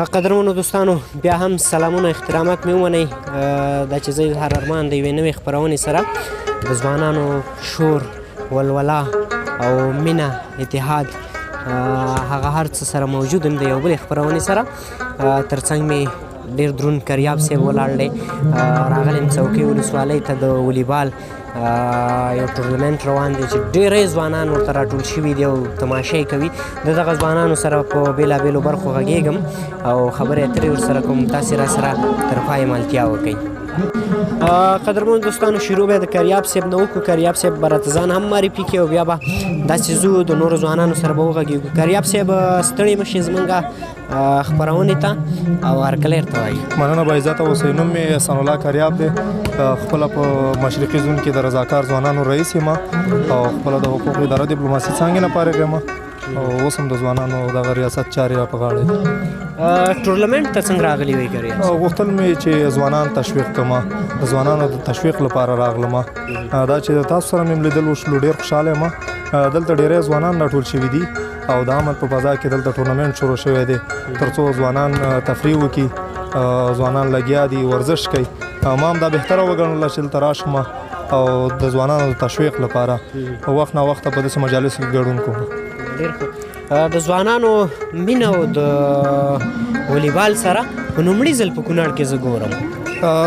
قدرمنو دوستانو بیا هم سلامونه احترامات مې ومنئ دا چې زه اظهار ارمان د یوې نوې خپرونې سره د ځوانانو شور ولوله او مینه اتحاد هغه هر څه سره موجود یم د یو بلې خپرونې سره ترڅنګ مې ډېر دروند کریاب صاحب ولاړ دی راغلی یم څوکۍ ولسوالۍ ته د ولیبال یو ټورنمنټ روان دی چې ډېری ځوانان ورته راټول شوي دي او تماشې کوي د دغه ځوانانو سره په بېلابېلو برخو غږېږم او خبرې اترې ورسره کوم تاسې راسره تر پایه ملتیا وکئ قدرمنو دوستانو شروع به د کریاب صاحب نه وکړو کریاب صاحب به راته ځان هم معرفي کړي او بیا به داسې ځو د نورو ځوانانو سره به وغږېږو کریاب صاحب ستړي مه شئ زمونږ خپرونې ته او هرکلی ورته وایي مننه با عزته اوسئ نوم مې احسان الله کریاب دی خپله په مشرقي زون کې د رضاکار ځوانانو رئیس یم او خپله د حقوقو اداره ډیپلوماسي څانګې نه فارغ یم او اوس هم د ځوانانو دغه ریاست چارې را په غاړه دي ټورنمنټ ته څنګه راغلی وی کریاب غوښتل مې چې ځوانان تشویق کړم د ځوانانو د تشویق لپاره راغلم دا چې تاسو سره مې لیدل وشلو ډېر خوشحاله یم دلته ډېری ځوانان راټول شوي دي او د عمل په فضا کې دلته ټورنمنټ شروع شوی دی تر څو ځوانان تفریح وکړي ځوانان لګیا دي ورزش کوي ما هم دا بهتره وګڼله چې دلته راشم او د ځوانانو د تشویق لپاره وخت نه وخته په داسې مجالسو کې ګډون کوم ډېر ښه د ځوانانو مینه او د والیبال سره په لومړي ځل په کونړ کې زه ګورم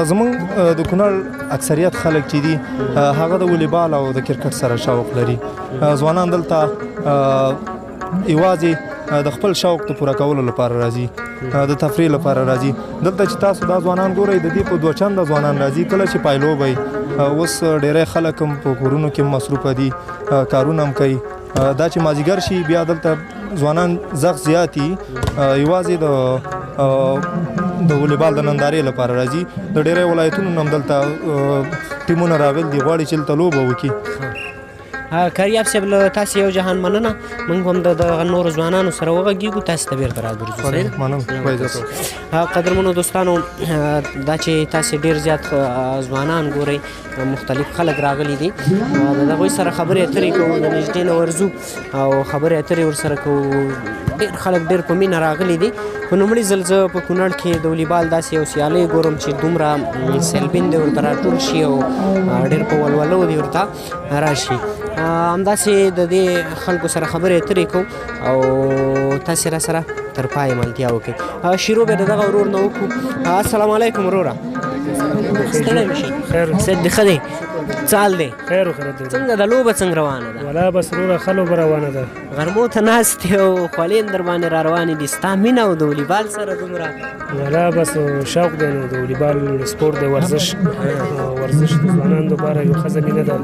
زمونږ د کونړ اکثریت خلک چې دي هغه د والیبال او د کرکټ سره شوق لري ځوانان دلته یوازې د خپل شوق د پوره کولو لپاره راځي د تفریح لپاره راځي دلته چې تاسو دا ځوانان ګورئ د دې په دوه چنده ځوانان راځي کله چې پایلوبئ اوس ډېری خلک هم په کورونو کې مصروفه دي کارونه هم کوي دا چې مازدیګر شي بیا دلته ځوانان زغ زیاتي یوازې د والیبال د نندارې لپاره راځي د ډېری ولایتونو نه هم دلته ټیمونه راغلي دي غواړي چې دلته لوبه وکړي کریاب صاحب له تاسې یو جهان مننه موږ هم د نورو ځوانانو سره وغږېږو تاسې ته بېرته راګرځو قدرمنو دوستانو دا چې تاسې ډېر زیات ځوانان ګورئ مختلف خلک راغلي دي د هغوی سره خبرې اترې کوو د نږدې نه ورځو او خبرې اترې ورسره کوو ډېر خلک ډېر په مینه راغلي دي په لومړي ځل زه په کونړ کې د والیبال داسې یو سیالۍ ګورم چې دومره سیلبین دی ورته راټول شي او ډېر په ولولو دی ورته راشي همداسې د دې خلکو سره خبرې اترې کوو او تاسې را سره تر پایه ملتیا وکړئ شروع به د دغه ورور نه وکړو السلام علیکم وروره ستړی مه شئ صحت دې ښه دی څه حال دی څنګه ده لوبه څنګه روانه ده ولا بس وروره ښه لوبه روانه ده غرمو ته ناست یې او خولې هم در باندې را روانې دي ستا مینه او د والیبال سره دومره ولا بس شوق دی نو د والیبال سپورټ دی ورزش د ځوانانو دپاره یو ښه زمینه ده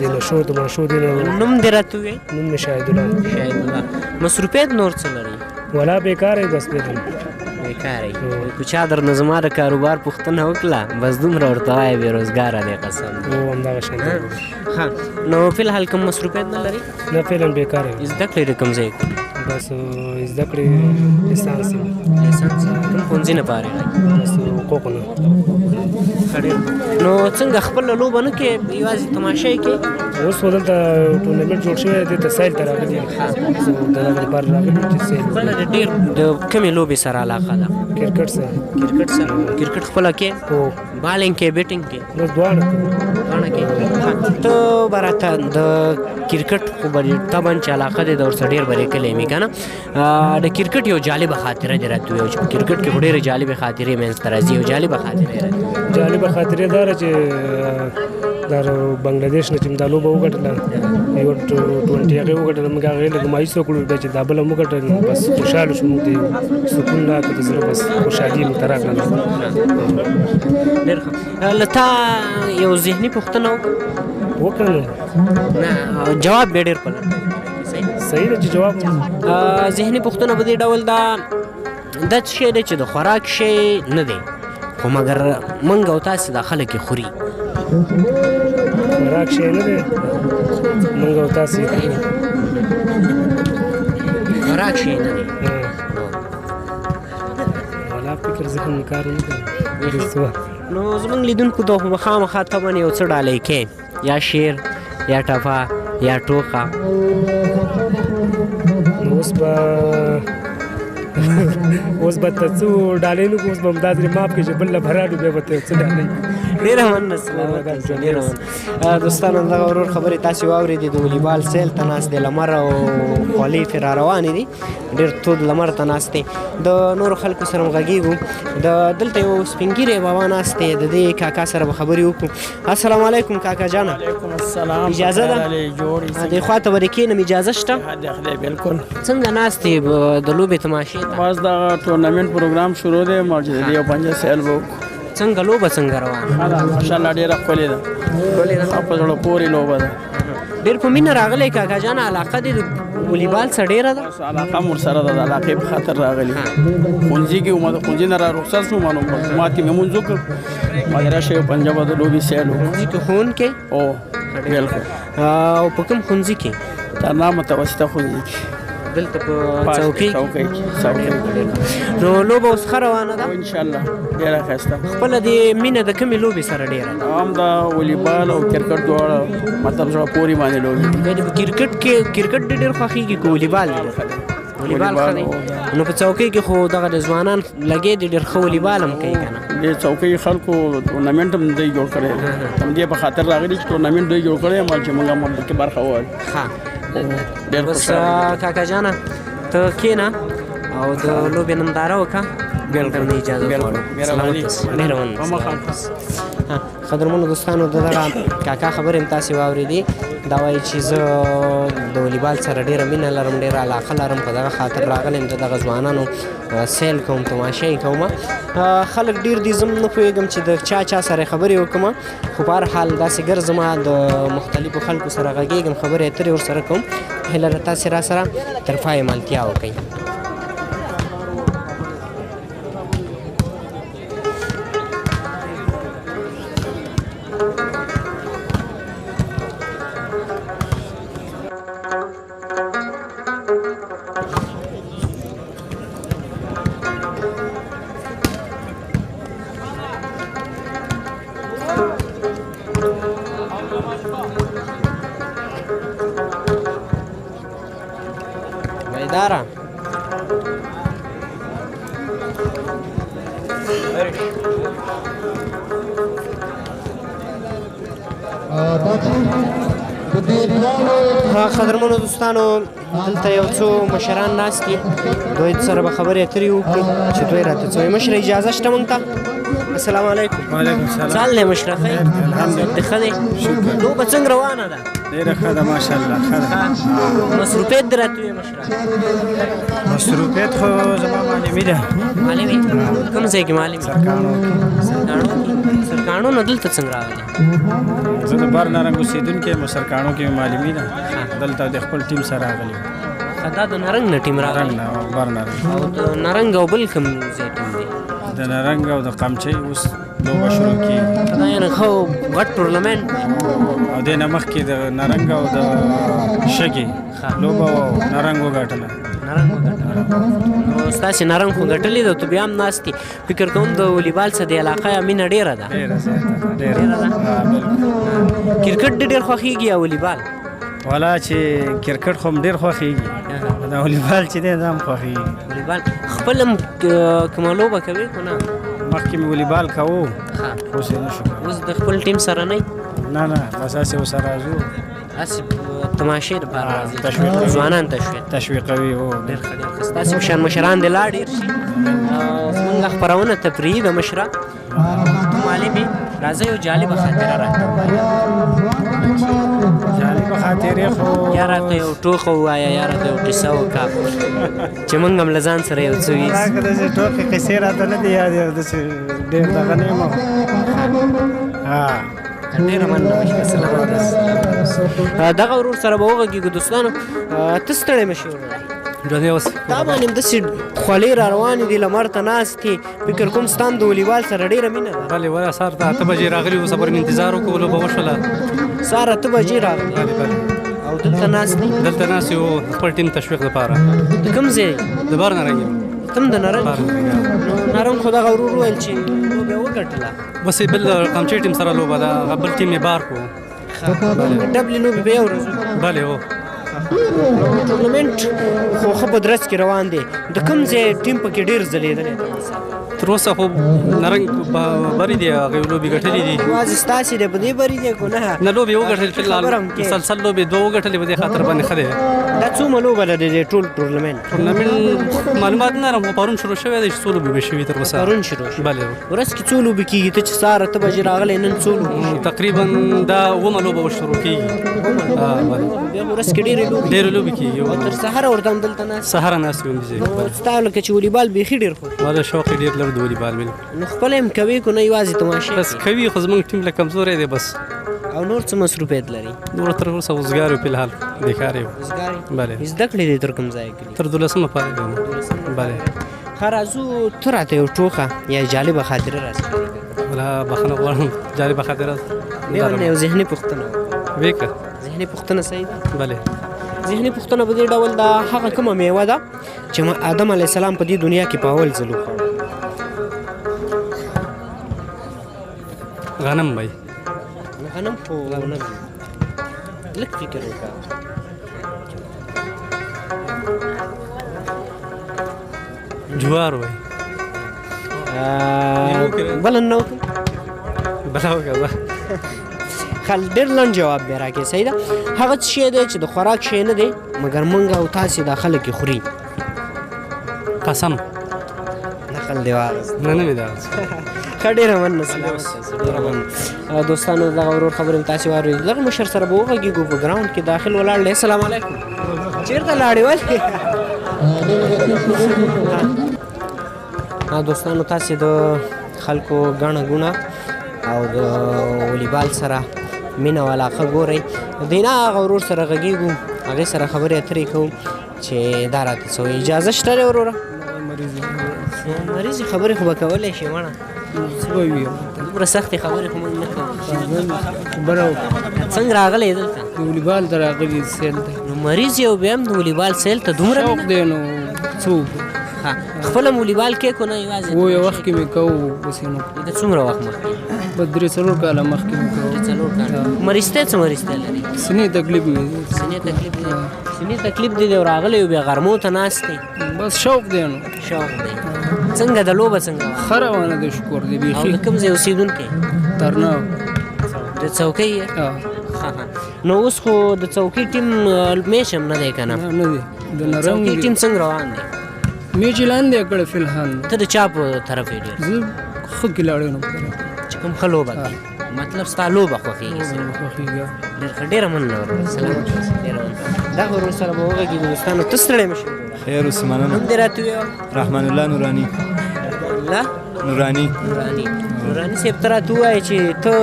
د نشو د ماشو دی نوم دې راته ووایې نوم مې شاهدالله مصروفیت نور څه لري ولا بیکاره یې بس بیدل بیکاره که چا درنه زما د کاروبار پوښتنه وکړه بس دومره ورته وایه بېروزګاره دی قسم همدغه شان نو فلحال کوم مصروفیت نه لري نه فعلا بیکاره یم زده کړې د کوم ځای بس زده کړې لیسانس یم کوم ښوونځي نه فارغ بس حقوقو نه نو څنګه خپله لوبه نه کې یوازې تماشا یې کې اوس خو دلته ټورنمنټ جوړ شوی دی د سایل ته راغلي یم د دغه لپاره راغلي چې سایل بله د ډېر د کومې لوبې سره علاقه ده کرکټ سره کرکټ خپله کې بالینګ کې بیټینګ کې بس دواړه کې ته به راته د کرکټ خو به طبعا چې علاقه دی د ورسره ډېر به لیکلی مې که نه د کرکټ یو جالبه خاطره دې راته ووایو چې په کرکټ کې خو ډېرې جالبې خاطرې منځته راځي یو جالبه خاطره یې جالبه خاطرې دا ده چې دا بنګلادیش نه چې دا لوبه وګټله یو 20 هغې وګټله موږ هغې له ګمایي وکړو بیا چې دا بله هم وګټل نو بس خوشحاله شو موږ ته سکون راکړه د زړه بس خوشحالي موږ ته راکړله ډېر ښه له تا یو ذهني پوښتنه وکړه نو نه جواب بیا ډېر پلټ صحیح ده چې جواب ذهني پوښتنه په دې ډول دا څه شی دی چې د خوراک شی نه دی خو مګر موږ او تاسې دا خلک یې خوري خوراک شی نه دی موږ او تاسې خوراک شی نه دی والا فکر ذهن مې کار نه کوي نو زموږ لیدونکو ته خو به خامخا طبعا یو څه ډالۍ کې یا شعر یا ټپه یا ټوکه نو اوس به اوس به ته څو ډالۍ نه اوس به هم دا ځرې ماف کړي چې بل له براډو بیا به ته څه ډالۍ ډېره مننه سلامت اوسه ډېره مننه دوستانو دغه ورور خبرې تاسې واورېدې د والیبال سیل ته ناست دی لمر او خولۍ پرې را روانې دي ډېر تود لمر ته ناست دی د نورو خلکو سره هم غږېږو دلته یو سپین ږیری بابا ناست دی د دې کاکا سره به خبرې وکړو السلام علیکم کاکا جانه وعلیکم السلام اجازه ده دې خوا ته به دې کښېنم اجازه شته بالکل څنګه ناست یې د لوبې تماشې ته بس دغه ټورنمنت پروګرام شروع دی موجودي یو پنځه سیل به وکړو څنګه لوبه څنګه روانه ماشاءالله ډېره ښکلې ده په زړه پورې لوبه ده ډېر په مینه راغلی کاکا جانه علاقه دې د والیبال څه ډېره ده بس علاقه مو ورسره ده د علاقې په خاطر راغلي ښوونځي کې وم د ښوونځي نه را رخصت شوم نو ما کې مې لمونځ وکړ ما د راشه یو پنجه به د لوبې سیل وکړو ښوونځي کې ښوونکی او بالکل او په کوم ښوونځي کې ترنا متوسطه ښوونځي کې دلته په چوکۍ چوکۍ کې نو لوبه اوس ښه روانه ده ان شاء الله ډېره ښایسته خپله دې مینه د کومې لوبې سره ډېره ده هم د والیبال او کرکټ دواړه مطلب زړه پورې باندې لوبې یعنې په کرکټ دې ډېر خوښېږي که والیبال دې ډېر والیبال ښه دی نو په چوکۍ کې خو دغه د ځوانان لګې دي ډېر ښه والیبال هم کوي که نه دې چوکۍ خلکو ټورنمنټ هم دوی جوړ کړی هم دې په خاطر راغلي چې ټورنمنټ دوی جوړ کړی چې موږ هم پکې برخه ووایو ښه ډېر بس خوشحاله کاکا جانه ته کښېنه او د لوبې ننداره وکړه بالکل نه اجازه غواړو مهرباني قدرمنو دوستانو دغه کاکا خبرې هم تاسې واورېدې دا وایي چې زه د والیبال سره ډېره مینه لرم ډېره علاقه لرم په دغه خاطر راغلی یم د دغه ځوانانو سیل کوم تماشا یې کوم خلک ډېر دي زه نه پوهېږم چې د چا سره خبرې وکړم خو په هر حال داسې ګرځم د مختلفو خلکو سره غږېږم خبرې اترې ورسره کوم هیله ده تاسې را سره تر پایه ملتیا وکړئ بیداره قدرمنو دوستانو دلته یو څو مشران ناست دي دوی سره به خبرې اترې وکړو چې دوی راته څه وایي مشره اجازه شته موږ ته السلام علیکم وعلیکم السلام څه حال دی مشره ښه یې الحمدلله ښه دی لوبه څنګه روانه ده ډېره ښه ده ماشاءالله ښه ده مصروفیت دې راته ووایه مشره مصروفیت خو زما معلومي ده معلمي کوم ځای کې معلمي سرکاڼو سرکاڼو نه دلته څنګه راغلی زه د بر نارنګ اوسېدونکی یم سرکاڼو کې معلمي ده دلته د خپل ټیم سره راغلی یم دا د نارنګ نه ټیم راغلی نارنګ نه بر نارنګ او د نارنګ او بل کوم ځای ټیم دی د نارنګ او د قمچۍ اوس لوبه شروع کېږي دا یعنې ښه غټ ټورنمنټ او دې نه مخکې د نارنګ او د شګې لوبه نارنګ وګټله نارنګ وګټله نو ستاسې نارنګ خو ګټلې ده ته بیا هم ناست دي فکر کوم د والیبال څه د علاقه مینه ډېره ده ډېره زیاته ده ډېره ده کرکټ دې ډېر خوښېږي یا والیبال والا چې کرکټ خو هم ډېر خوښېږي دا والیبال چې دی دا هم خوښېږي والیبال خپل هم کومه لوبه کوې خو نه مخکې مې والیبال کوو ښه اوس یې نه شو کولی اوس د خپل ټیم سره نه نه بس هسې ورسره راځو هسې تماشې دپاره راځي تشویق ځوانان تشویقوي او ډېر ښه ډېر ښه ستاسې په شان مشران دې لا ډېر شي زمونږ خپرونه تفریحي ده مشره ته معلم یې راځه یو جالبه خاطره راته ووایه جالبه خاطرې خو یا راته یو ټوخه ووایه یا راته یو قصه وکړه چې موږ هم له ځان سره یو څه ویسو که داسې ټوکې قصې راته نه دي یاد داسې ډېر دغه نه یم ډېره مننه مشره سلامت دغه ورور سره به وغږېږو دوستانو ته ستړی مه شې دا باندې داسې خولۍ را روانې دي لمر ته ناست دي فکر کوم ستا هم د والیبال سره ډېره مینه ده بلې ولا سهار ته 8 بجې راغلي وو صبر انتظار وکړو لوبه وشوله سهار 8 بجې راغلي او دلته ناست دي دلته ناست یو خپل ټیم تشویق لپاره د کوم ځای د بار نارنګ ته هم د نارنګ نارنګ خو دغه ورور وویل چې لوبه یې وګټله بس بل قمچۍ ټیم سره لوبه ده بل ټیم یې بار کړو ډبلې لوبې به یو ورځ بلې هو ټورنمنټ خو ښه په درز کې روان دی. د کوم ځای ټیم پکې ډېر ځلېدلی دی؟ تر اوسه خو نرنګ بری دی هغې لوبې ګټلې دي. یوازې ستاسې دی په دې بری دی که نه؟ نه لوبې وګټلې فی الحال مسلسل لوبې دوه وګټلې په دې خاطر باندې ښه دی. دا څومره لوبه ده د دې ټول ټورنمنټ؟ معلومات نه لرم خو پرون شروع شوی دی چې څو لوبې به شوي تر اوسه. پرون شروع شوي؟ بلې. ورځ کې څو لوبې کېږي؟ ته چې سهار 8 بجې راغلی نن څو لوبې؟ تقریبا دا 9 لوبه به شروع کېږي. بیا ورځ کې ډېرې لوبې کېږي. او تر سهاره ورته همدلته ناست؟ سهاره ناست یم دې. ستا لکه چې والیبال بیخي ډېر خوښ؟ ما د شوق یې ډېر لرو د والیبال مې. نو خپله هم کوې که نه یوازې تماشې؟ بس کوي خو زموږ ټیم له کمزوری دی بس. او نور څه مصروفیت لري؟ نور تر اوسه وزګار یو فی الحال بیکار یو. وزګار یې؟ بلې. زده کړې دې تر کوم ځای کې؟ تر 12مه پورې دی. بلې. ښه راځو ته راته یو ټوکه یا جالبه خاطره راڅخه ولا بخښنه غواړم جالبه خاطره یو ذهني پوښتنه وکړه. ذهني پوښتنه صحیح ده؟ بلې. ذهني پوښتنه په دې ډول ده هغه کومه میوه ده چې آدم علیه السلام په دې دنیا کې په اول ځل وخوړه؟ غنم بھائی. غنم خو نه دی. لږ فکر وکړه. جوار بھائی. بله نه وکړه؟ بله وکړه. خل ډېر لنډ جواب دی راکې صحیح ده. هغه څه شی دی چې د خوراک شی نه دی مګر موږ او تاسې دا خلک یې خوري؟ قسم. نقل دی واغست. نه نه مې دا ښه ډېره مننه سلامت ډېره مننه. دوستانو دغه ورور خبرې مې تاسې واورېدې. دغه مشر سره به وغږېږو په ګراونډ کې داخل ولاړ دی. السلام علیکم. چېرته لاړې ولې؟ دوستانو تاسې د خلکو ګڼه ګوڼه او د والیبال سره مینه علاقه ګورئ. دی نه هغه ورور سره غږېږو هغې سره خبرې اترې کوو چې دا راته څه وایي. اجازه شته دی وروره؟ مریضې خبرې خو به کولی شي مړه. څه به وي دومره سختې خبرې خو موږ نه کوو. خبره څنګه راغلی دلته؟ د والیبال ته راغلي سیل ته. نو مریض یو بیا هم د والیبال سیل ته دومره شوق دی نو څه وکړو. خپله هم والیبال کې کو نه یوازې؟ و یو وخت کې مې کوو اوس یې نه کوو. د څومره وخت مخکې؟ په 3-4 کاله مخکې مې کوو. 3-4 کاله. مریضتیا څه مریضتیا لري؟ سینې تکلیف مې. سینې تکلیف دی؟ سینې تکلیف دی او راغلی یو بیا غرمو ته ناست دی؟ بس شوق دی نو. شوق دی. څنګه د لوبه څنګه وه؟ ښه روانه دی شکر دی او بیخي. د کوم ځای اوسېدونکی؟ ترناو. د څوکۍ یې؟ نو اوس خو د څوکۍ ټیم میچ هم نه دی که نه؟ نه دی. د نرنګ څوکۍ ټیم څنګه روان دی؟ میچ اعلان دی کړی فی الحال. ته د چا په طرف یې ډېر؟ زه ښه کلاړی یم چې کوم ښه لوبه کوي مطلب ستا لوبه خوښېږي؟ خوښېږي. ډېره مننه ورور. سلامت اوسه. ډېره مننه. دغه ورور سره به وغږېږو. دوستانو ته ستړی مه شئ. خیر اوسې مننه. نوم دې راته ووایه. رحمان الله نوراني. الله نوراني. نوراني صاحب ته راته ووایه چې ته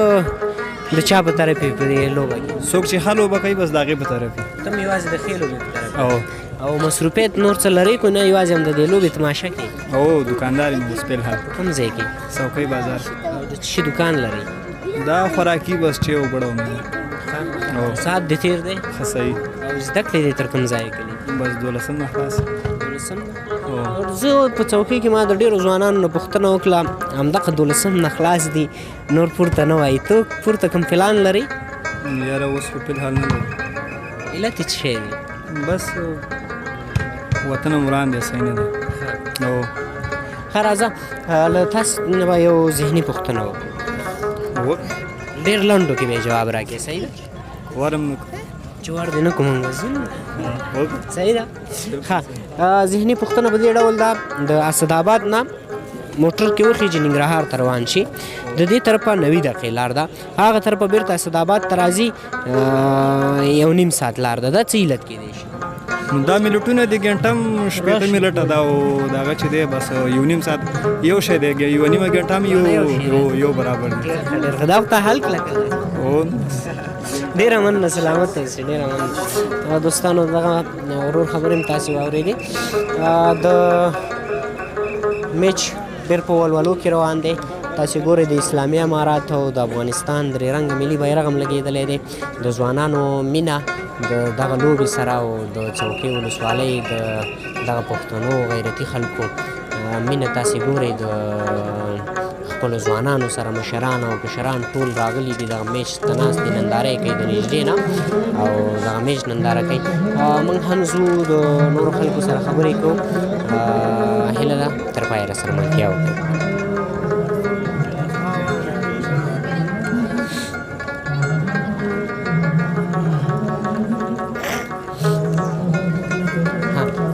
د چا په طرف یې په دې لوبه کې؟ څوک چې ښه لوبه کوي بس د هغې په طرف یې. ته هم یوازې د ښې لوبې په طرف یې؟ او مصروفیت نور څه لرې که نه یوازې هم د دې لوبې تماشه کوې؟ او دکاندار یم اوس فی الحال. کوم ځای کې؟ څوکۍ بازار. او د څه شي دکان لري؟ دا خوراکي بس چې وګړو مې. ساعت دې تېر دی؟ ښه صحیح. او زده کړې دې تر کوم ځای کړي؟ بس 12 نه خلاص. 12 زه په څوکۍ کې ما د ډېرو ځوانانو نه پوښتنه وکړه همدغه 12 نه خلاص دي نور پورته نه وایي. ته پورته کوم پلان لرې؟ یاره اوس په فی الحال نه لرم. علت یې څه شی دی؟ بس وطن وران دی صحیح نه دی. او ښه راځه له تاسو نه به یو ذهني پوښتنه وکړو. ډېر لنډو کې به یې جواب راکړې صحیح ده؟ ورم نه چې ور دې نه کوم صحیح ده. ښه ذهني پوښتنه په دې ډول ده د اسداباد نه موټر کې وخیږي ننګرهار ته روان شي د دې طرفه 90 دقیقې لار ده هغه طرفه بیرته اسداباد ته راځي 1.5 ساعت لار ده. دا څه علت کیدی شي؟ دا ملټونه د ګنټم شپږ ملټه دا او داغه چې دی بس 1.5 ساعت یو شی دی 1.5 ګنټه یو برابر دی. ډېر ښه دا ته حل کړه. او ډېره مننه سلامت اوسئ. ډېره مننه دوستانو دغه ورور خبرې مې تاسې واورېدې. د میچ ډېر په ولولو کې روان دی. تاسې ګورئ د اسلامي امارات او د افغانستان درې رنګه ملي بیرغ هم لګېدلی دی. د ځوانانو مینه د دغه لوبې سره او د څوکۍ ولسوالۍ د دغه پښتنو غیرتي خلکو مینه تاسې ګورئ د خپلو ځوانانو سره مشران او کشران ټول راغلي دي دغه میچ ته ناست دي، ننداره یې کوي د نږدې نه او دغه میچ ننداره کوي. موږ هم ځو د نورو خلکو سره خبرې کوو. هیله ده تر پایه راسره ملتیا وکړئ.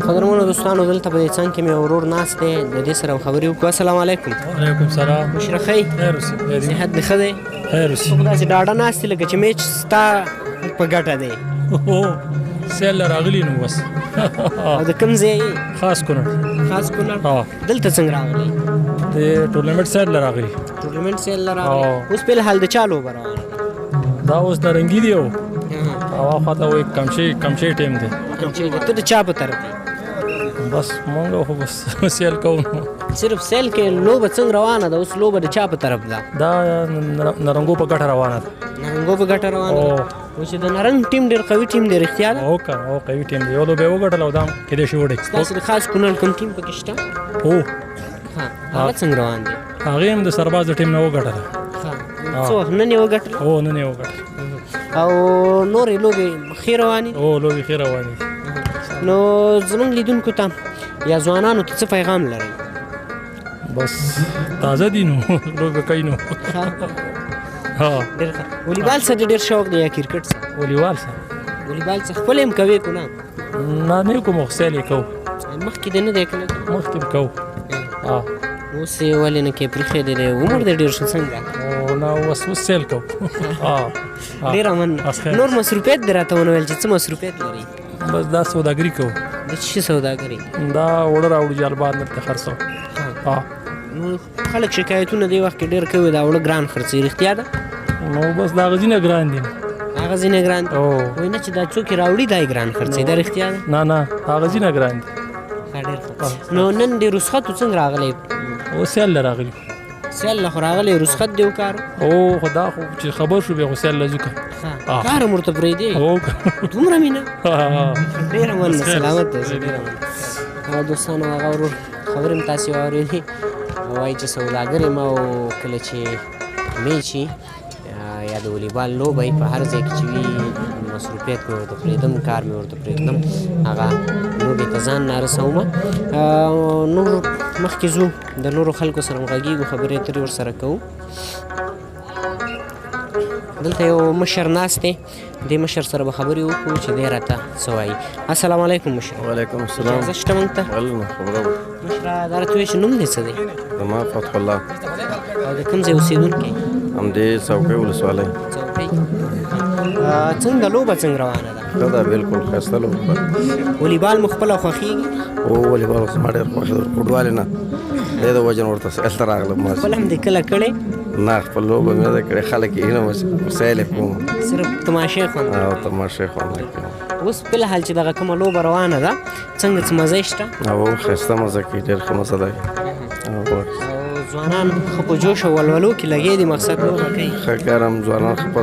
قدرمنو دوستانو، دلته په دې څنګ کې مې ورور ناست دی، د دې سره خبرې وکړو. السلام علیکم. وعلیکم سلام. مشره ښه یې؟ صحت دې ښه دی؟ خیر اوسې. څوک داسې ډاډه ناست دی لکه چې میچ ستا په ګټه دی. سیل راغلی نو بس. او د کوم ځای یې؟ خاص کونړ. خاص کونړ. دلته څنګه راغلی؟ د ټورنمنټ سایډ له راغلی. ټورنمنټ سایډ له راغلی. اوس فلحال د چا لوبه روانه ده؟ دا اوس نارنګي دی او هاخوا ته وایي کمشی ټیم دی. ته د چا په طرف دی؟ بس مونږ خو بس سیل کوو. صرف سیل کې لوبه څنګه روانه ده؟ اوس لوبه د چا په طرف ده؟ دا نرنګو په ګټه روانه ده. نرنګو په ګټه روانه ده. او چې د نرنګ ټیم ډېر قوي ټیم دی، رښتیا ده؟ او قوي ټیم دی. یو لوبه یې وګټله او دا هم کیدای شي وړی. ستاسو د خاص کونړ کوم ټیم پکې شته؟ هو. هغه څنګه روان دی؟ هغې هم د سرباز د ټیم نه وګټله. څه وخت نن یې وګټله؟ هو نن یې وګټله. او نورې لوبې ښې روانې دي؟ هو لوبې ښې روانې دي. نو زموږ لیدونکو ته یا ځوانانو ته څه پیغام لرئ؟ بس تازه دي نو لوبې کوي نو. ډېر ښه. والیبال څه ډېر شوق دی یا کرکټ څه؟ والیبال څه؟ والیبال څه خپل هم کوې که نه؟ نه کوم خو سیل یې کوو. مخکې دې نه دی کړی؟ مخکې به کوو. اوس یې ولې نه کوې؟ پرېښی دی عمر دی ډېر شو څنګه؟ نه اوس سیل کوو. ډېره مننه. نور مصروفیت دې راته ونه ویل چې څه مصروفیت لرئ؟ بس دا سوداګري کوو. د څه شي سوداګري؟ دا اوړه راوړو جالبات نه ته خرڅو. نو خلک شکایتونه دې وخت کې ډېر کوي دا اوړه ګران خرڅوي، رښتیا ده؟ نو بس دا هغه ځینې ګران دي. هغه ځینې ګران دي؟ وایي نه چې دا څوک یې راوړي دا یې ګران خرڅوي، دا رښتیا ده؟ نه هغه ځینې ګران دي. ډېر ښه. نو نن د رخصتو څنګه راغلی؟ او سیل له راغلي. سیل له خو راغلی، رخصت دې وکارو؟ او خو دا خو چې خبر شو بیا خو سیل له ځو که. کار هم ورته پرېږدې؟ دومره مینه؟ ډېره مننه. سلامت اوسې. ډېره مننه. دوستانو هغه ورور خبرې هم تاسې واورېدې. وایي چې سوداګر یم او کله چې میچ وي یا د والیبال لوبه وي په هر ځای کې چې وي مصروفیت مې ورته پرېږدم، کار مې ورته پرېږدم، هغه لوبې ته ځان نه رسومه. نور مخکې ځو د نورو خلکو سره همغږېږو، خبرې اترې ورسره کوو. دلته یو مشر ناست دی، دې مشر سره به خبرې وکړو چې دی راته څه وایي. السلام علیکم مشر. وعلیکم السلام. اجازه شته موږ ته؟ بله خبره مشره دا راته وایي چې نوم دې څه دی؟ زما فتح الله. او د کوم ځای اوسېدونکی؟ همدې څوکۍ ولسوالۍ. څوکۍ. څنګه لوبه څنګه روانه ده؟ ښه ده، بالکل ښایسته لوبه ده. والیبال مو خپله خوښېږي؟ او والیبال خو زما ډېر خوښ ده، فوټبال نه دې د وجه نه ورته سیل ته راغلم. خپل هم دې کله کړی؟ نه خپل لوبه مې نه ده کړې، خلک یې نه سیل یې کوم. صرف تماشې خوند؟ او تماشې خوند کوم. اوس فلحال چې دغه کومه لوبه روانه ده څنګه څه مزه شته؟ او ښایسته مزه کوي، ډېر ښه مزه ده. او ځوانان ښه په جوش او ولولو کې لګیا دي، مقصد لوبه کوي. ښه ګرم ځوانان ښه په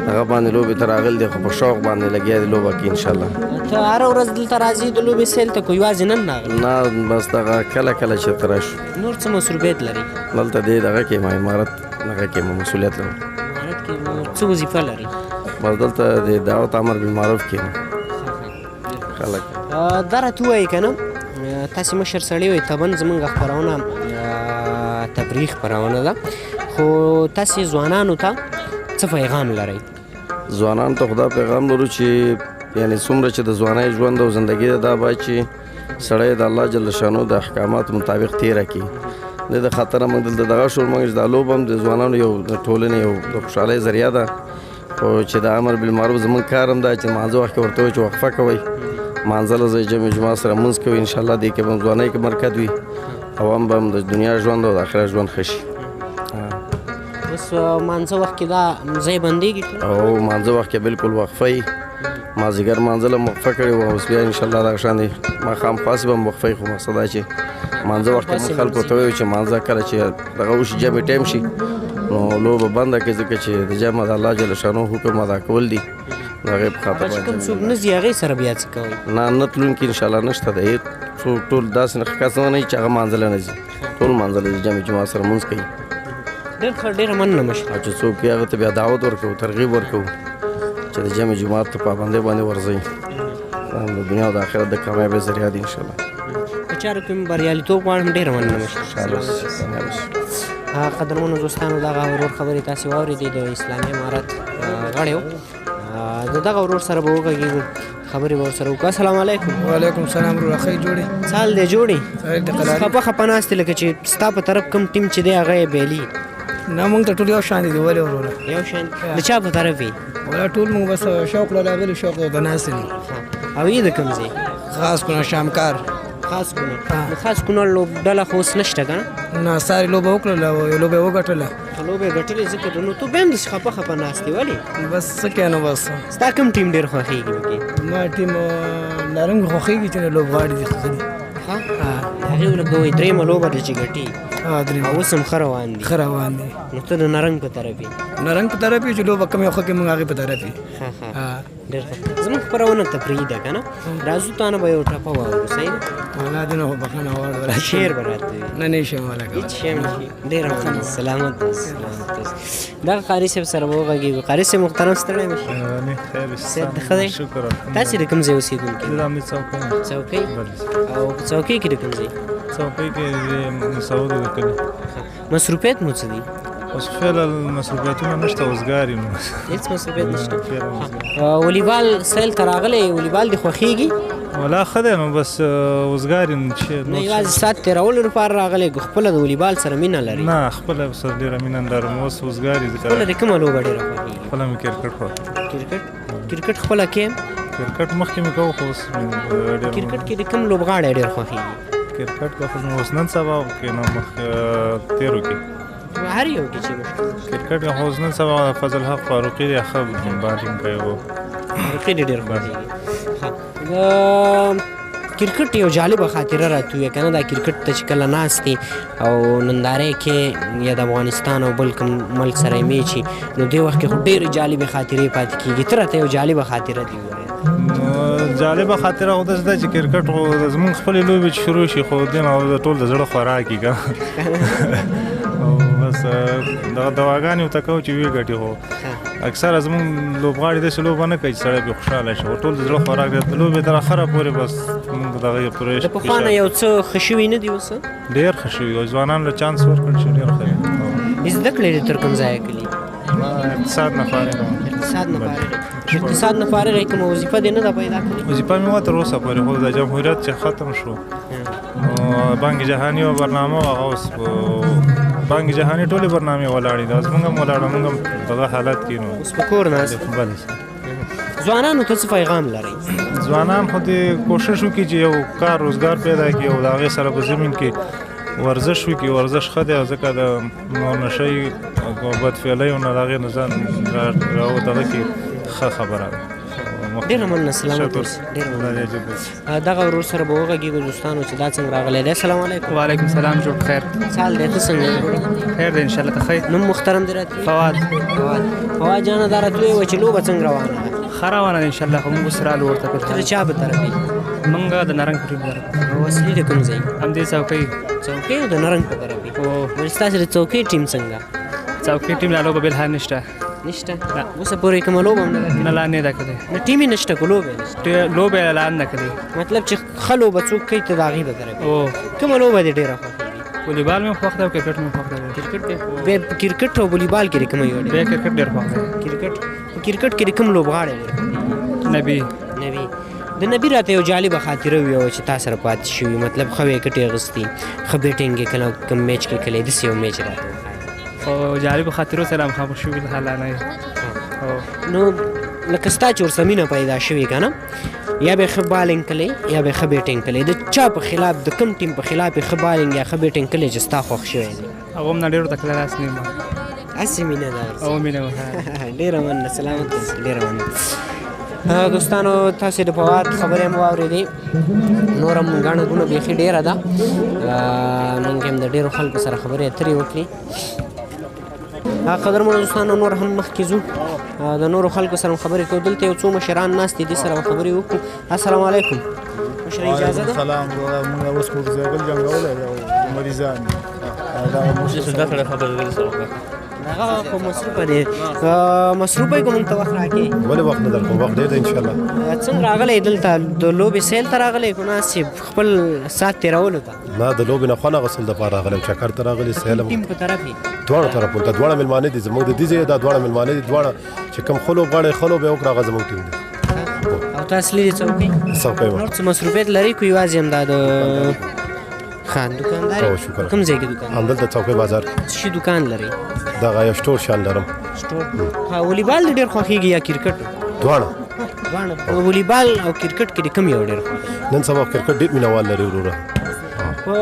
هغه باندې لوبې ته راغلي دي، خو په شوق باندې لګیا دي لوبه کې انشاءالله. ته هره ورځ دلته راځې د لوبې سیل ته که یوازې نن راغلی؟ نه بس دغه کله کله چې راشو. نور څه مصروفیت لري؟ دلته دې دغه کې ما امارت دغه کې ما مسؤلیت لرم. امارت کې څه وظیفه لري؟ بس دلته د دعوت امر بالمعروف کې خلک. دا راته ووایي که نه، تاسې مشر سړی وایي طبعا زموږ خپرونه تفریح خپرونه ده، خو تاسې ځوانانو ته څه پیغام لرئ؟ ځوانانو ته خدا پیغام لرو چې یعنې څومره چې د ځوانۍ ژوند او زندګي ده دا باید چې سړی د الله جل شانو د احکاماتو مطابق تېره کړي. د خاطره موږ دلته دغه شور موږ چې دا لوبه هم د ځوانانو یو د ټولنې یو د خوشحالۍ ذریعه ده، خو چې د امر بالمعروف زموږ کار هم دا چې مانځه وخت کې ورته وایي چې وقفه کوئ، مانځله ځای جمع جماعت سره مونځ کوي، انشاءالله دې کې به هم ځوانۍ کې برکت وي او هم به هم د دنیا ژوند او د آخرت ژوند ښه شي. اوس مانځه وخت کې دا ځای بندېږي؟ او مانځه وخت کې بالکل وقفه وي. مازدیګر مانځله هم وقفه کړې وه، اوس بیا انشاءالله دغه شان دی ماښام خاص به هم وقفه وي، خو مقصد دا چې مانځه وخت کې موږ خلکو ته وایو چې مانځه کله چې دغه وشي جمع ټایم شي نو لوبه بنده کړي، ځکه چې د جمع د الله جل شانو حکم ادا کول دي، د هغې په خاطر باندې. کوم څوک نه ځي هغې سره بیا څه کوئ؟ نه تلونکي انشاءالله نشته دی، ټول داسې کس نه وي چې هغه مانځله نه ځي، ټول مانځله ځي، جمع جماعت سره مونځ کوي. ډېره مننه مشر. او چې څوک هغه ته بیا دعوت ورکوو ترغیب ورکوو چې د جمع جماعت ته پابندۍ باندې ورځئ د دنیا او د آخرت د کامیابۍ ذریعه دی انشاءالله. په چارو کې بریالیتوب غواړم. ډېره مننه مشر. قدرمنو دوستانو دغه ورور خبرې تاسې واورېدې د اسلامي امارت غړی و. د دغه ورور سره به وغږېږو خبرې به ورسره وکړو. السلام علیکم. وعلیکم السلام ورور ښه جوړې څه حال دی جوړې؟ خپه خپه ناست لکه چې ستا په طرف کوم ټیم چې دی هغه یې بیلي. نه مونږ ته ټول یو شان دي ولې وروره یو شان د چا په طرف یې؟ ولا ټول مونږ بس شوق له راغلي شوق د ناست دي. او یې د کوم ځای؟ خاص کونړ شامکار. خاص کونړ. د خاص کونړ لوبډله خو اوس نشته که نه؟ نه ساري لوبه وکړله او یو لوبه یې وګټله. لوبه یې ګټلې ځکه نو ته بیا هم داسې خپه خپه ناست یې ولې؟ بس څه کوې نو بس. ستا کوم ټیم ډېر خوښېږي پکې؟ ما ټیم نارنګ خوښېږي چې لوبغاړي دي ښه دي. هغې ولکه وایي درېیمه لوبه ده چې ګټي درېیمه اوس هم ښه روان دي. ښه روان دي. نو ته د نرنګ په طرف یې؟ نرنګ په طرف یې چې لوبه کم یو ښه کړي مونږ هغې په طرف یې. ډېر ښه. زموږ خپرونه تفریحي ده که نه؟ راځو تا نه به یو ټپه واورو. صحیح ده؟ الله دې نه خو بخښنه غواړو. شعر به راته وي؟ نه نه شم ولا کولی. هېڅ شی هم نه شي. ډېره مننه. سلامت اوسه. سلامت اوسه. دغه قاري صاحب سره به وغږېږو. قاري صاحب محترم ستړی مه شي. صحت ښه دی؟ تاسې د کوم ځای اوسېدونکي؟ څوکۍ. او په څوکۍ کې د کوم ځای؟ څوکۍ کې د مسعود د کلي. مصروفیت مو څه دي؟ اوس فعلا مصروفیتونه نشته اوسګار یم. هېڅ مصروفیت نشته. والیبال سیل ته راغلی والیبال دې خوښېږي؟ ولا ښه دی نو بس اوسګار یم چې نه یوازې ساعت تېرولو لپاره راغلی که خپله د والیبال سره مینه لري؟ نه خپله سره ډېره مینه لرم. اوس اوسګار یې خپله د کومه لوبه ډېره خوښېږي؟ خپله مې کرکټ خوښ. کرکټ خپله کې کرکټ مخکې مې کوو خو اوس کرکټ کې د کوم لوبغاړی ډېر خوښېږي؟ کرکټ کې خو مې اوس نن سبا کې نه مخ تېرو کې هر یو کې چې مشکل کرکټ کې خو اوس نن سبا فضل حق فاروقي دی ښه بالینګ کوي و فاروقي ډېر خوښېږي. کرکټ یو جالبه خاطره راته وایي که نه دا کرکټ ته چې کله ناست دي او نندارې کې یا د افغانستان او بل کوم ملک سره یې میچ وي نو دې وخت کې خو ډېرې جالبې خاطرې پاتې کېږي. ته راته یو جالبه خاطره دي ووایه. جالبه خاطره خو داسې ده چې کرکټ خو زمونږ خپلې لوبې چې شروع شي خو دې نه ټول د زړه خوراک وي که او بس دغه دواګانې ورته کوو چې ویې ګټي خو اکثره زمونږ لوبغاړي داسې لوبه نه کوي چې سړی پرې خوشحاله شي خو ټول د زړه خوراک دی. د لوبې تر اخره پورې بس مونږ د دغه پوره د پخوا نه یو څه ښه شوي نه دي اوس؟ ډېر ښه شوي او ځوانانو له چانس ورکړل شي ډېر ښه دی. زده کړې دي تر کوم ځایه کلي؟ اقتصاد نه فارغ یم. اقتصاد نه فارغ اقتصاد نه فارغ یې کومه وظیفه دې نه ده پیدا کړې؟ وظیفه مې وه تر اوسه پورې خو د جمهوریت چې ختم شو بانک جهاني یوه برنامه وه هغه اوس بانک جهاني ټولې برنامې ولاړې دي زمونږ هم ولاړه مونږ هم دغه حالت کې نو اوس په کور ناست. بله ځوانانو ته څه پیغام لرئ؟ ځوانان خو دې کوشش وکړي چې یو کار روزګار پیدا کړي او د هغې سره په زمین کې ورزش وکړي. ورزش ښه دی ځکه د نشۍ او بدفعلیو نه د هغې نه ځان دغه کې ښه خبره ده. ډېره مننه. سلامت اوسه. ډېره مننه. دغه ورور سره به وغږېږو دوستانو چې دا څنګه راغلی دی. السلام علیکم. وعلیکم السلام. جوړ خیر. څه حال دی؟ ته څنګه یې؟ خیر دی انشاءالله. ته ښه یې؟ نوم محترم دې راته فواد. فواد جانه دا راته ووایه چې لوبه څنګه روانه ده؟ ښه روانه ده انشاءالله خو موږ اوس رالو ورته ته د چا په طرف یې؟ موږ د نرنګ په ټیم طرف. او اصلي د کوم ځای؟ همدې څوکۍ. څوکۍ او د نرنګ په طرف یې. ولې ستاسې د څوکۍ ټیم څنګه؟ څوکۍ ټیم لا لوبه بېلحال نشته. نشته؟ اوسه پورې کومه لوبه هم نه ده؟ نه لا نه ده کړې. نه ټیم یې نشته که لوبه یې نشته؟ لوبه یې اعلان نه کړې. مطلب چې ښه لوبه څوک کوي ته د هغې په طرف یې. کومه لوبه دې ډېره خوښېږي؟ والیبال مې خوښ ده او کرکټ مې خوښ ده. کرکټ دې بیا کرکټ او والیبال کې د کومه یو ډېر؟ بیا کرکټ ډېر خوښ ده. کرکټ کې د کوم لوبغاړی ډېر خوښېږي؟ نبي. د نبي راته یو جالبه خاطره ویوه چې تا سره پاتې شوي مطلب ښه ویکټ یې اخیستي ښه بیټینګ یې کله کوم میچ کې کلی داسې یو میچ راته وښایه. خو جالبو خاطرو سره مخامخ شوي حالا نه نو لکه ستا چې ورسره مینه پیدا شوې که نه یا به یې ښه بالینګ کلی یا به یې ښه بیټینګ کلی د چا په خلاف د کوم ټیم په خلاف یې ښه بالینګ یا ښه بیټینګ کلی چې ستا خوښ شوی دی؟ هغه هم نه ډېرو ته کله لاس نه یم. هسې مینه ده ورسره؟ او مینه وه. ډېره مننه. سلامت اوسه. ډېره مننه. دوستانو تاسې د فواد خبرې هم واورېدې. نور هم ګڼه ګوڼه بیخي ډېره ده. نن هم د ډېرو خلکو سره خبرې اترې وکړي. قدرمنو دوستانو نور هم مخکې ځو د نورو خلکو سره هم خبرې کوو. دلته یو څو مشران ناست دي دې سره به خبرې وکړو. السلام علیکم. مشر اجازه ده؟ سلام. موږ اوس موږ زیګل جنګولی دی او مریضان دا سره خبره ده سره هغه خو مصروفه دی مصروفه یې که موږ ته وخت راکړې ولې وخت نه درکوم وخت ډېر دی انشاءالله څنګه راغلی دلته د لوبې سیل ته راغلی که ناست خپل ساعت تېرولو ته نه د لوبې نه خوند اخیستل دپاره راغلی یم چکر ته راغلی سیل ټیم په طرف یې دواړو طرفونو ته دواړه مېلمانه دي زموږ د دې ځای دا دواړه مېلمانه دي دواړه چې کوم ښه لوبغاړی ښه لوبې وکړه هغه زموږ ټیم دی او تاسو لرې څوکۍ څوکۍ وه نور څه مصروفیت لرئ که یوازې همدا د دوکانداري شکر کوم ځای کې دوکان همدلته چوکۍ بازار څه شي دوکان لرئ دغه یو سټور شان لرم ها والیبال دې ډېر خوښېږي یا کرکټ دواړه په والیبال او کرکټ کې دې کوم یو ډېر خوښېږي نن سبا کرکټ ډېر مینهوال لري وروره په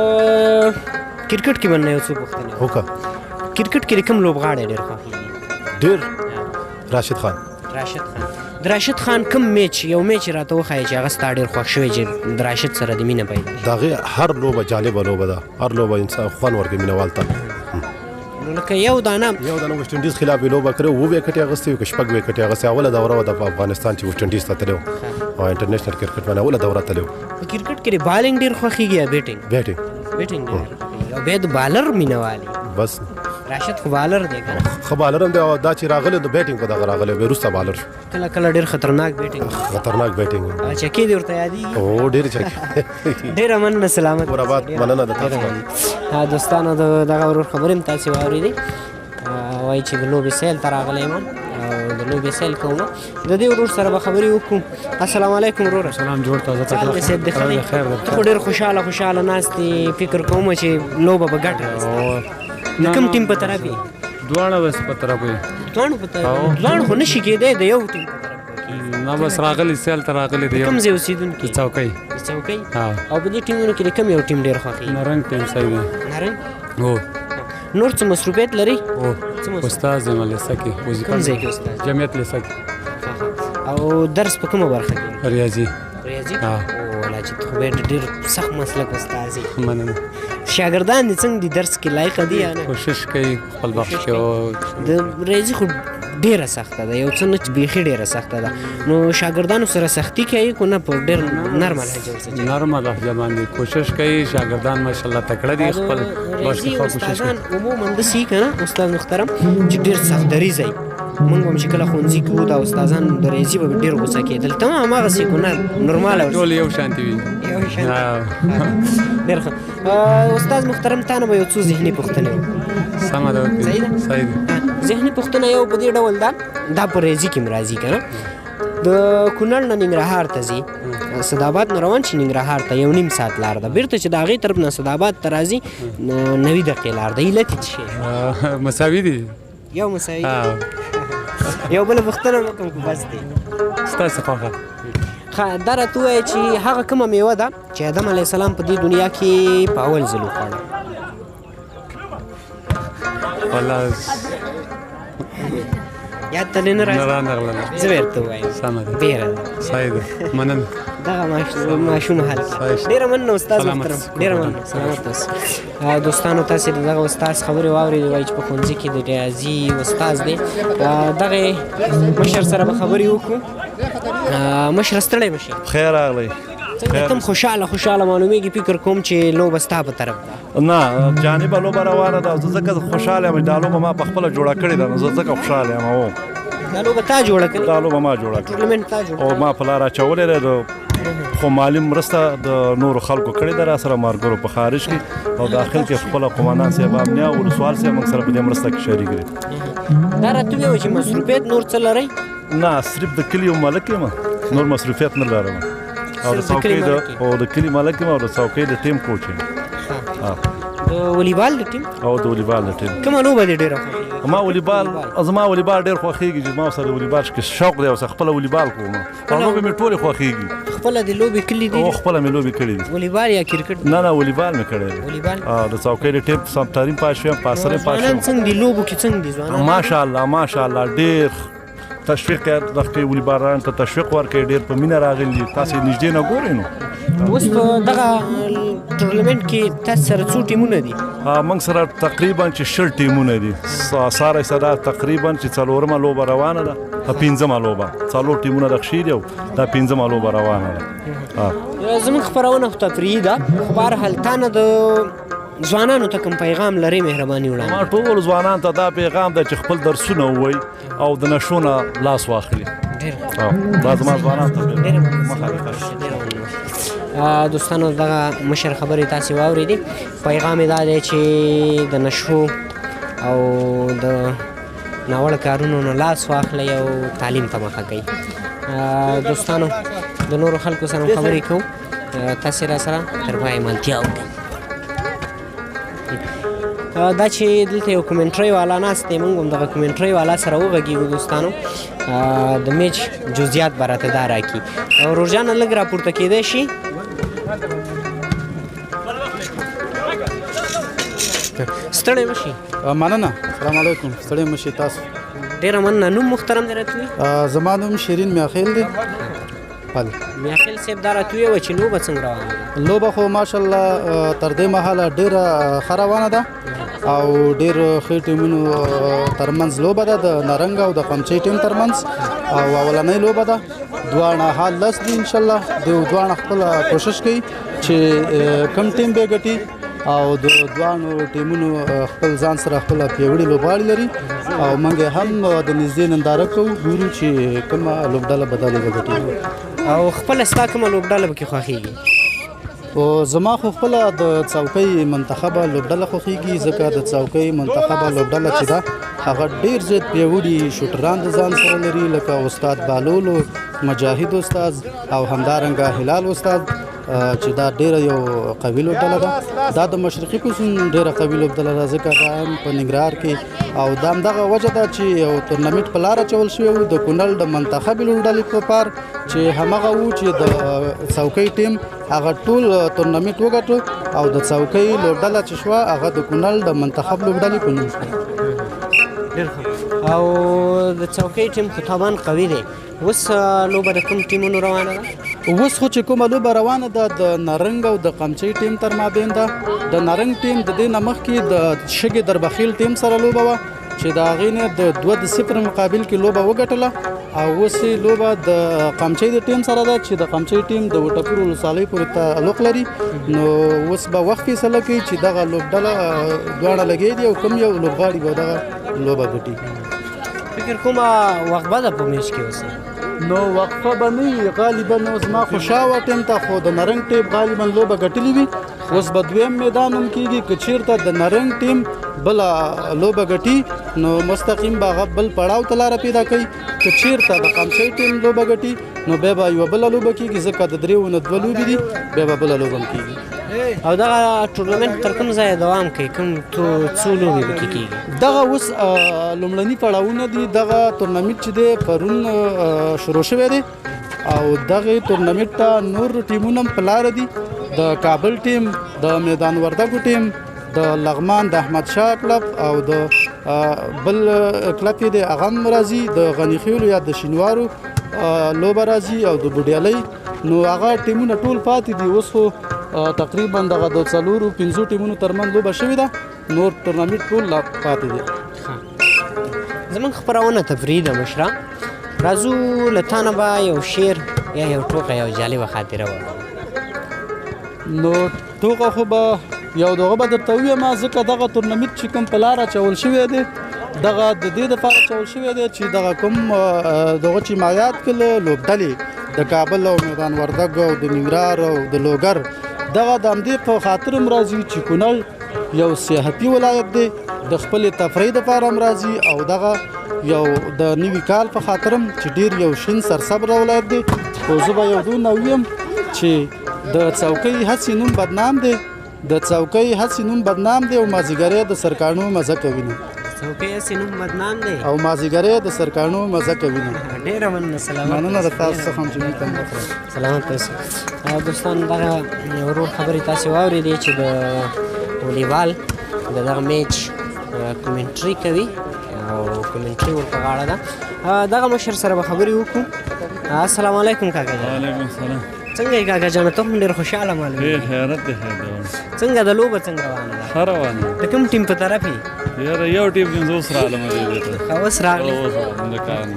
کرکټ کې به نه یو څه پوښتنې وکړه کرکټ کې دې کوم لوبغاړی ډېر خوښېږي ډېر راشد خان د راشد خان کوم میچ یو میچ راته وښایي چې هغه ستا ډېر خوښ شوی چې د راشد سره د مینه پیدا د هغې هر لوبه جالبه لوبه ده هر لوبه انسان خوند ورکوي مینهوال ته نو لکه یو دانه ویسټ انډیز خلاف یې لوبه کړې اووه ویکټې اخیستې وي که شپږ ویکټې اخیستې اوله دوره وه د افغانستان چې ویسټ انډیز ته تللی و او انټرنیشنل کرکټ باندې اوله دوره تللی و په کرکټ کې د بالینګ ډېر خوښېږي یا بیټینګ ډېر خوښېږي او بیا د بالر مینهوال بس راشد خو بالر دی که نه ښه بالر هم دی او دا چې راغلی د بیټینګ په دغه راغلی بیا وروسته بالر شو کله کله ډېر خطرناک بیټینګ خطرناک بیټینګ چکې دې ورته یادېږي او ډېرې چکې ډېره مننه سلامت وراباد مننه د تاسو دوستانو د دغه ورور خبرې هم تاسې واورېدې وایي چې د لوبې سیل ته راغلی یم او د لوبې سیل کوم د دې ورور سره به خبرې وکړو السلام علیکم وروره سلام جوړ تازه څنګه صحت دې ښه دی ته خو ډېر خوشحاله ناست یې فکر کوم چې لوبه به ګټه راځي د کوم ټیم په طرف یې دواړه بس په طرف یې دواړو خو نشي کېدی د یو ټیم په طرف نه بس راغلی سیل ته راغلی دی کوم ځای اوسېدونکي چوکۍ او په دې ټیمونو کې د کوم یو ټیم ډېر خوښېږي نارنګ ټیم صحیح دی نارنګ هو نور څه مصروفیت لري استاد یم لیسه کې کوم ځای کې استاد جمعیت لیسه کې او درس په کومه برخه کې ریاضي ولا چې خو ډېر سخت مسلک استاد یې مننه شاګردان دې څنګه دي درس کې لایق دي یا نه کوشش کوي خپل وخت کې او د ریاضي خو ډېره سخته ده یو څه نه چې بیخي ډېره سخته ده نو شاګردانو سره سختي کوي که نه په ډېر نرمه لهجه ورسره نرمه لهجه باندې کوشش کوي شاګردان ماشاءالله تکړه دي خپل ریاضي استادان عموما داسې که نه استاد محترم چې ډېر سخت دریځه وي مونږ هم چې کله ښوونځي کې وو دا استادان د ریاضي به ډېر غوسه کېدل ته هم هماغسې که نه نورماله ټول یو شانتي وي ډېر ښه استاد محترم تا نه به یو څو ذهني پوښتنې وکړو سمه ده صحیح ده ذهني پوښتنه یو په دې ډول ده دا په ریاضي کې هم راځي که نه د کونړ نه ننګرهار ته ځي صداباد نه روان شي ننګرهار ته 1.5 ساعت لار ده بیرته چې د هغې طرف نه صداباد ته راځي 90 دقیقې لار ده علت یې څه شی مساوي دي یو مساوي یو بله پوښتنه وکړم که بس دی ستاسې خوښه دا راته ووایه چې هغه کومه میوه ده چې آدم علیه السلام په دې دنیا کې په اول ځل وخوړه والله یاد ته دې نه راځي نه رانغلله زه به درته ووایم سمه ده بیره ده صحیح ده مننه دغه ماشوم حل ډېره مننه استاد محترم ډېره مننه سلامت اوسه دوستانو تاسې د دغه استاد خبرې واورېدې وایي چې په ښوونځي کې د ریاضي استاد دی دغې مشر سره به خبرې وکړو مشره ستړی به شي خیر راغلی څنګه تم خوشحاله معلومیږي فکر کوم چې لوبه ستا په طرف ده نه جانبه لوبه روانه ده زه ځکه خوشحاله یم دا لوبه ما پخپله جوړه کړې ده نو زه ځکه خوشحاله یم او دا لوبه تا جوړه کړې دا لوبه ما جوړه کړې ټورنمنټ تا جوړه او ما په لار اچولې ده خو مالي مرسته د نورو خلکو کړې ده را سره مارګرو په خارج کې او داخل کې خپله قمندان صاحب امنیه او ولسوال صاحب موږ سره په دې مرسته کې شریک دي دا راته ووایه چې مصروفیت نور څه لرئ نه صرف د کلي مالک یم نور مصروفیت نه لرم او د څوکۍ د کلي مالک یم او د څوکۍ د ټیم کوچ یم د والیبال د ټیم او د والیبال د ټیم کومه لوبه دې ډېره خوښېږي ما والیبال ډېر خوښېږي چې ما سره والیبال کې شوق دی او خپله والیبال کوم او لوبې مې ټولې خوښېږي خپله دې لوبې کړي دي او خپله مې لوبې کړي دي والیبال یا کرکټ نه والیبال مې کړی دی د څوکۍ د ټیم سمترین پاس شوم پاسرې پاس شوم ځوانان څنګه دي لوبو کې څنګه دي ځوانان ماشاءالله ډېر تشویق کوي والیبالان ته تشویق ورکوي ډېر په مینه راغلي تاسې نږدې نه ګورئ نو اوس په دغه ټورنمنټ کې تاسو سره څو ټیمونه دي موږ سره تقریبا چې 60 ټیمونه دي ساره سره تقریبا چې څلورمه لوبه روانه ده پنځمه لوبه څلور ټیمونه رخصي دي او دا پنځمه لوبه روانه ده زموږ خپرونه خو تفریحي ده خو بهرحال تا نه د ځوانانو ته کوم پیغام لري مهرباني وړاندې ما ټول ځوانان ته دا پیغام ده چې خپل درسونه ووایي او د نشو نه لاس واخلي دا زما ځوانان ته دوستانو دغه مشر خبرې تاسې واورېدې پیغام یې دا دی چې د نشو او د ناوړه کارونو نه لاس واخلئ او تعلیم ته مخه کوئ دوستانو د نورو خلکو سره خبرې کوو تاسې را سره تر پایه ملتیا وکړئ دا چې دلته یو کومنټرۍ والا ناست دی موږ هم دغه کومنټرۍ والا سره وغږېږو دوستانو د میچ جزئیات به راته دا راکړي روژانه لږ راپورته کېدی شي ستړی مشي مننه سلام علیکم ستړی مشي تاسو ډېره مننه نوم محترم دی راته زما نوم شیرین میاخیل دی میاخیل صاحب دا راته ووایه چې لوبه څنګه روانه ده لوبه خو ماشاءالله تر دې مهاله ډېره ښه روانه ده او ډېر ښه ټیمونو ترمنځ لوبه ده د نارنګ او د قمچۍ ټیم ترمنځ او اولنۍ لوبه ده دواړه حال لس دي انشاءالله دواړه خپله کوشش کوي چې کم ټیم به ګټي او د دوانو ټیمونو خپل ځان سره خپل پیوړي لوبغاړي لري او موږ هم د نږدې ننداره کوو ګورو چې کومه لوبډله بدله وګټي او خپل ستا کومه لوبډله پکې خوښیږي او زما خو خپل د څوکۍ منتخبه لوبډله خوښیږي ځکه د څوکۍ منتخبه لوبډله چې ده هغه ډیر زیات پیوړي شوټران د ځان سره لري لکه استاد بالولو مجاهد استاد او همدارنګه هلال استاد چې دا ډیره یو قوي لوبډله ده دا د مشرقي کوسون ډیره قوي لوبډله ده ځکه دا هم په ننګرهار کې او دا همدغه وجه ده چې یو تورنمنټ په لاره اچول شوی و د کونړ د منتخبي لوبډلې په پار چې همغه و چې د څوکۍ ټیم هغه ټول تورنمنټ وګټو او د څوکۍ لوبډله چې شوه هغه د کونړ د منتخب لوبډلې په نوم شوه او د څوکۍ ټیم خو طبعا قوي دی اوس لوبه د کوم ټیمونو روانه ده اوس خو چې کومه لوبه روانه ده د نارنګ او د قمچۍ ټیم تر مابین ده د نارنګ ټیم د دې نه مخکې د شګې دربخیل ټیم سره لوبه وه چې د هغې نه د 2-0 مقابل کې لوبه وګټله او اوس لوبه د قمچۍ د ټیم سره ده چې د قمچۍ ټیم د وټپور ولسوالۍ پورې تعلق لري نو اوس به وخت فیصله کوي چې دغه لوبډله دواړه لګې دي او کوم یو لوبغاړي به دغه لوبه ګټي فکر کومه وقفه ده په میچ کې اوس نو وقفه به نه وي غالبا اوس ما خو شاوه ټیم ته خو د نارنګ ټیم غالبا لوبه ګټلې وي اوس به دویم میدان هم کېږي که چېرته د نارنګ ټیم بله لوبه ګټي نو مستقیم به هغه بل پړاو ته لاره پیدا کوي که چېرته د قمچۍ ټیم لوبه ګټي نو بیا به یوه بله لوبه کېږي ځکه د 3 نه 2 لوبې دي بیا به بله لوبه هم کېږي او دغه ټورنمنټ تر کوم ځایه دوام کوي کوم څو لوبې پکې کېږي دغه اوس لومړني پړاوونه دي دغه تورنمنټ چې دی پرون شروع شوی دی او دغه تورنمنټ ته نور ټیمونه هم په لاره دي د کابل ټیم د میدان وردګو ټیم د لغمان د احمد شاه کلب او د بل کلب یې د هغه هم راځي د غني خیلو یا د شینوارو لوبه راځي او د بوډیالۍ نو هغه ټیمونه ټول پاتې دي اوس خو تقریبا دغه د 4-5 ټیمونو ترمنځ لوبه شوې ده نور تورنمنټ ټول لا پاتې دي زموږ خپرونه تفریح ده مشره راځو له تا نه به یو شعر یا یو ټوکه یو جالبه خاطره واورو نو ټوکه خو به یو دغه به درته ووایم ځکه دغه تورنمنټ چې کوم په لاره اچول شوی دی دغه د دې دپاره اچول شوی دی چې دغه کوم دغه چې ما یاد کړل لوبډلې د کابل او میدان وردګ او د ننګرهار او د لوګر دغه د همدې په خاطر هم راځي چې کونړ یو سیاحتي ولایت دی د خپلې تفریح دپاره هم راځي او دغه یو د نوي کال په خاطر هم چې ډېر یو شین سرسبره ولایت دی خو زه به یو دونه ویم چې د څوکۍ هسې نوم بدنام دی د څوکۍ هسې نوم بدنام دی او مازیګری د سرکاڼو مزه کوي نه څوکۍ هسې نوم بدنام دی او مازیګری د سرکاڼو مزه کوي نه ډېره مننه سلامت مننه د تاسو څخه هم چې موږ ته سلامت اوسئ دوستان دغه ورور خبرې تاسې واورېدې چې د والیبال د دغه میچ کومنټري کوي او کومنټري ورته غاړه ده دغه مشر سره به خبرې وکړو السلام علیکم کاکا جان وعلیکم السلام څنګه یې کاکا جانه ته هم ډېر خوشحاله معلومېږي خیرت دی څنګه د لوبه څنګه روانه ده ښه روانه د کوم ټیم په طرف یې؟ یاره یو ټیم کې زه اوس راغلم دې ته اوس راغلی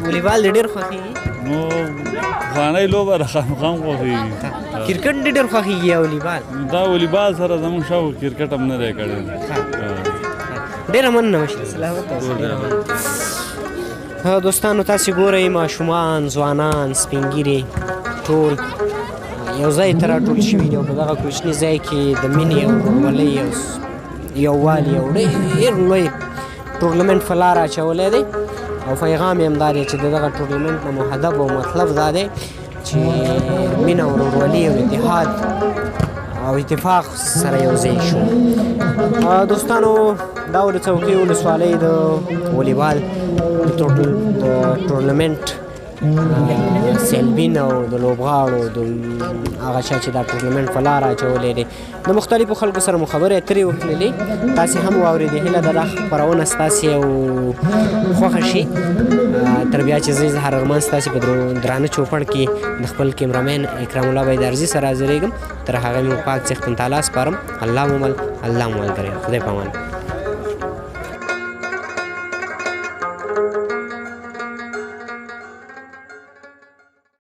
والیبال دې ډېر خوښېږي؟ نو پخوانۍ لوبه ده خامخا هم خوښېږي کرکټ دې ډېر خوښېږي یا والیبال؟ دا والیبال سره زموږ شاو کرکټ هم نه دی کړی ډېره مننه مشر سلامت دوستانو تاسې ګورئ ماشومان ځوانان سپین ږیري ټول یو ځای ته راټول شوي دي او په دغه کوچني ځای کې د مینې او ورورولۍ او یووالي او ډېر لوی ټورنمنټ په لاره اچولی دی او پیغام یې همدا دی چې د دغه ټورنمنټ نه مو هدف او مطلب دا دی چې مینه او ورورولي او اتحاد او اتفاق سره یو ځای شو. دوستانو دا و د څوکۍ ولسوالۍ د والیبال د ټورنمنټ سیلبین او د لوبغاړو د هغه چا چې دا ټورنمنټ په لاره اچولی دی د مختلفو خلکو سره مو خبرې اترې وکړلې تاسې هم واورېدې هیله ده دا خپرونه ستاسې او خوښه شي تر بیا چې زه اظهار ارمان ستاسې په درانه چوپړ کې د خپل کیمرامین اکرام الله بیدارزي سره حاضرېږم تر هغه مې پاک څښتن تعالی سپارم الله مو مل الله مو ملګری خدای په امان.